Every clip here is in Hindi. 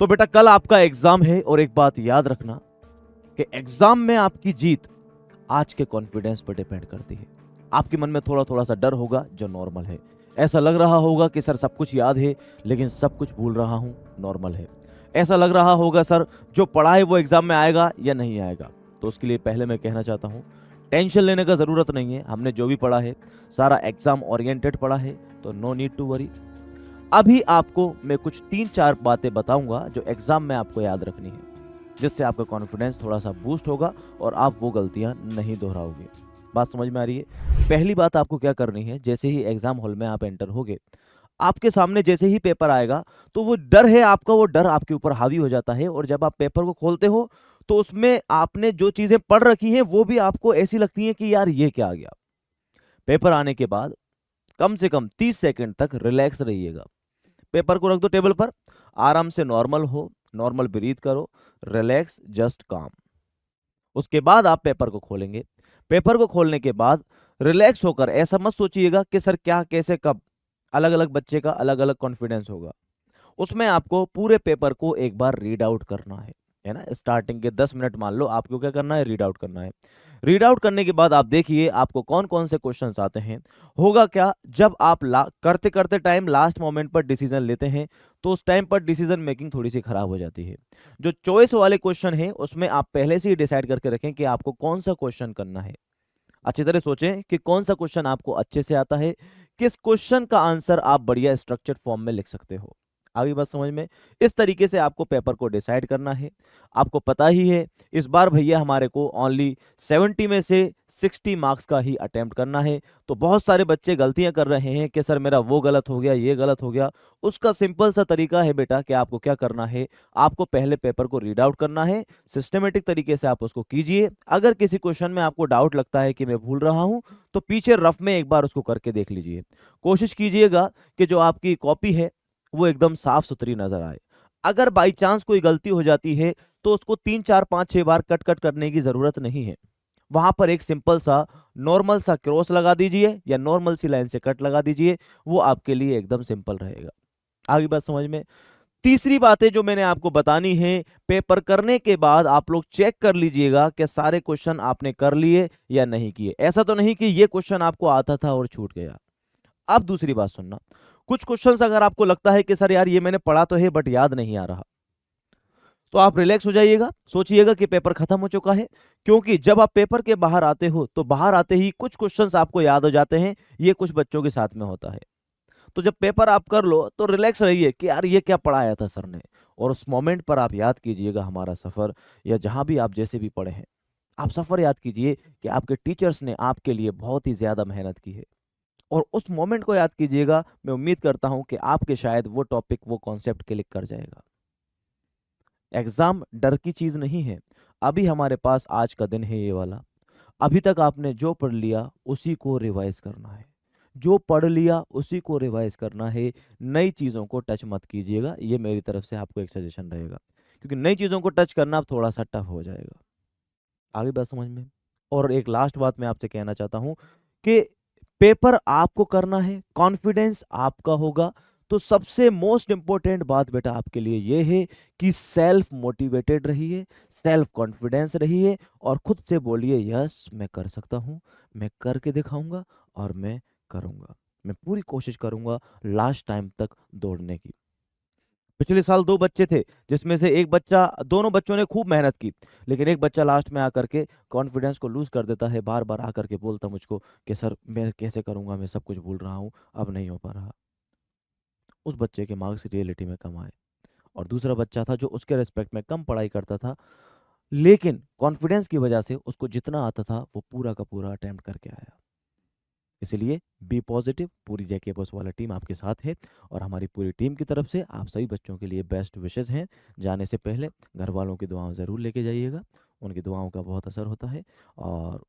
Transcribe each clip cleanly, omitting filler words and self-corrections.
तो बेटा कल आपका एग्जाम है और एक बात याद रखना कि एग्जाम में आपकी जीत आज के कॉन्फिडेंस पर डिपेंड करती है। आपके मन में थोड़ा थोड़ा सा डर होगा जो नॉर्मल है। ऐसा लग रहा होगा कि सर सब कुछ याद है लेकिन सब कुछ भूल रहा हूं, नॉर्मल है। ऐसा लग रहा होगा सर जो पढ़ा है वो एग्जाम में आएगा या नहीं आएगा। तो उसके लिए पहले मैं कहना चाहता हूं टेंशन लेने का जरूरत नहीं है। हमने जो भी पढ़ा है सारा एग्जाम ओरिएंटेड पढ़ा है, तो नो नीड टू वरी। अभी आपको मैं कुछ 3-4 बातें बताऊंगा जो एग्जाम में आपको याद रखनी है, जिससे आपका कॉन्फिडेंस थोड़ा सा बूस्ट होगा और आप वो गलतियां नहीं दोहराओगे। बात समझ में आ रही है? पहली बात आपको क्या करनी है, जैसे ही एग्जाम हॉल में आप एंटर होगे, आपके सामने जैसे ही पेपर आएगा तो वो डर है आपका, वो डर आपके ऊपर हावी हो जाता है। और जब आप पेपर को खोलते हो तो उसमें आपने जो चीजें पढ़ रखी हैं वो भी आपको ऐसी लगती हैं कि यार ये क्या आ गया। पेपर आने के बाद कम से कम 30 सेकंड तक रिलैक्स रहिएगा। पेपर को रख दो टेबल पर, आराम से नॉर्मल हो, नॉर्मल ब्रीथ करो, रिलैक्स, जस्ट काम। उसके बाद आप पेपर को खोलेंगे। पेपर को खोलने के बाद रिलैक्स होकर ऐसा मत सोचिएगा कि सर क्या कैसे कब। अलग अलग बच्चे का अलग अलग कॉन्फिडेंस होगा। उसमें आपको पूरे पेपर को एक बार रीड आउट करना है ना। स्टार्टिंग के 10 मिनट मान लो आपको क्या करना है, रीड आउट करना है। रीड आउट करने के बाद आप देखिए आपको कौन कौन से क्वेश्चंस आते हैं। होगा क्या, जब आप करते करते टाइम लास्ट मोमेंट पर डिसीजन लेते हैं तो उस टाइम पर डिसीजन मेकिंग थोड़ी सी खराब हो जाती है। जो चॉइस वाले क्वेश्चन है उसमें आप पहले से ही डिसाइड करके रखें कि आपको कौन सा क्वेश्चन करना है। अच्छी तरह सोचें कि कौन सा क्वेश्चन आपको अच्छे से आता है, किस क्वेश्चन का आंसर आप बढ़िया स्ट्रक्चर्ड फॉर्म में लिख सकते हो। आगे बात समझ में? इस तरीके से आपको पेपर को डिसाइड करना है। आपको पता ही है इस बार भैया हमारे को ओनली 70 में से 60 मार्क्स का ही अटेम्प्ट करना है। तो बहुत सारे बच्चे गलतियां कर रहे हैं कि सर मेरा वो गलत हो गया, ये गलत हो गया। उसका सिंपल सा तरीका है बेटा कि आपको क्या करना है, आपको पहले पेपर को रीड आउट करना है। सिस्टमेटिक तरीके से आप उसको कीजिए। अगर किसी क्वेश्चन में आपको डाउट लगता है कि मैं भूल रहा हूं तो पीछे रफ में एक बार उसको करके देख लीजिए। कोशिश कीजिएगा कि जो आपकी कॉपी है वो एकदम साफ सुथरी नजर आए। अगर बाई चांस कोई गलती हो जाती है तो उसको 3-4-5-6 बार कट कट करने की जरूरत नहीं है। वहां पर एक सिंपल सा नॉर्मल सा क्रॉस लगा दीजिए या नॉर्मल सी लाइन से कट लगा दीजिए, वो आपके लिए एकदम सिंपल रहेगा। आगे बात समझ में? तीसरी बातें जो मैंने आपको बतानी है, पेपर करने के बाद आप लोग चेक कर लीजिएगा कि सारे क्वेश्चन आपने कर लिए या नहीं किए। ऐसा तो नहीं कि ये क्वेश्चन आपको आता था और छूट गया। अब दूसरी बात सुनना, कुछ क्वेश्चंस अगर आपको लगता है कि सर यार ये मैंने पढ़ा तो है बट याद नहीं आ रहा, तो आप रिलैक्स हो जाइएगा, सोचिएगा कि पेपर खत्म हो चुका है। क्योंकि जब आप पेपर के बाहर आते हो तो बाहर आते ही कुछ क्वेश्चंस आपको याद हो जाते हैं। ये कुछ बच्चों के साथ में होता है। तो जब पेपर आप कर लो तो रिलैक्स रहिए कि यार ये क्या पढ़ाया था सर ने। और उस मोमेंट पर आप याद कीजिएगा हमारा सफर, या जहां भी आप जैसे भी पढ़े हैं आप सफर याद कीजिए कि आपके टीचर्स ने आपके लिए बहुत ही ज्यादा मेहनत की है। और उस मोमेंट को याद कीजिएगा। मैं उम्मीद करता हूं कि आपके शायद वो टॉपिक, वो कॉन्सेप्ट क्लिक कर जाएगा। एग्जाम डर की चीज नहीं है। अभी हमारे पास आज का दिन है ये वाला। अभी तक आपने जो पढ़ लिया उसी को रिवाइज करना है। जो पढ़ लिया उसी को रिवाइज करना है। नई चीजों को टच मत कीजिएगा, ये मेरी तरफ से आपको एक सजेशन रहेगा। क्योंकि नई चीजों को टच करना अब थोड़ा सा टफ हो जाएगा। आगे बात समझ में? और एक लास्ट बात मैं आपसे कहना चाहता हूं कि पेपर आपको करना है, कॉन्फिडेंस आपका होगा। तो सबसे मोस्ट इंपॉर्टेंट बात बेटा आपके लिए ये है कि सेल्फ मोटिवेटेड रहिए, सेल्फ कॉन्फिडेंस रहिए और खुद से बोलिए यस मैं कर सकता हूं, मैं करके दिखाऊंगा और मैं करूंगा। मैं पूरी कोशिश करूंगा लास्ट टाइम तक दौड़ने की। पिछले साल 2 बच्चे थे जिसमें से एक बच्चा, दोनों बच्चों ने खूब मेहनत की, लेकिन एक बच्चा लास्ट में आकर के कॉन्फिडेंस को लूज कर देता है। बार बार आकर के बोलता मुझको कि सर मैं कैसे करूंगा, मैं सब कुछ भूल रहा हूँ, अब नहीं हो पा रहा। उस बच्चे के मार्क्स रियलिटी में कम आए। और दूसरा बच्चा था जो उसके रेस्पेक्ट में कम पढ़ाई करता था, लेकिन कॉन्फिडेंस की वजह से उसको जितना आता था वो पूरा का पूरा अटेम्प्ट करके आया। इसलिए बी पॉजिटिव, पूरी जेके बॉस वाला टीम आपके साथ है। और हमारी पूरी टीम की तरफ से आप सभी बच्चों के लिए बेस्ट विशेस हैं। जाने से पहले घर वालों की दुआएं ज़रूर लेके जाइएगा, उनकी दुआओं का बहुत असर होता है। और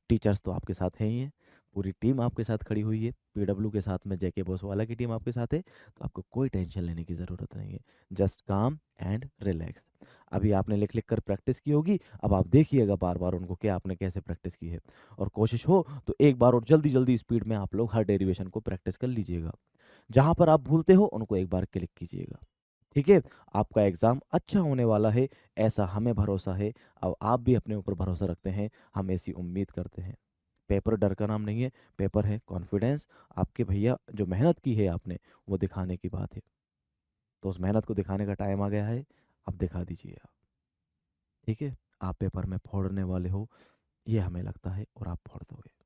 टीचर्स तो आपके साथ हैं ही हैं, पूरी टीम आपके साथ खड़ी हुई है। पीडब्ल्यू के साथ में जेके बॉस वाला की टीम आपके साथ है। तो आपको कोई टेंशन लेने की ज़रूरत नहीं है। जस्ट काम एंड रिलैक्स। अभी आपने लिख लिख कर प्रैक्टिस की होगी, अब आप देखिएगा बार बार उनको कि आपने कैसे प्रैक्टिस की है। और कोशिश हो तो एक बार और जल्दी जल्दी स्पीड में आप लोग हर डेरिवेशन को प्रैक्टिस कर लीजिएगा। जहाँ पर आप भूलते हो उनको एक बार क्लिक कीजिएगा। ठीक है, आपका एग्ज़ाम अच्छा होने वाला है, ऐसा हमें भरोसा है। अब आप भी अपने ऊपर भरोसा रखते हैं, हम ऐसी उम्मीद करते हैं। पेपर डर का नाम नहीं है, पेपर है कॉन्फिडेंस। आपके भैया जो मेहनत की है आपने, वो दिखाने की बात है। तो उस मेहनत को दिखाने का टाइम आ गया है, अब दिखा दीजिए आप। ठीक है? आप पेपर में फोड़ने वाले हो, ये हमें लगता है और आप फोड़ दोगे।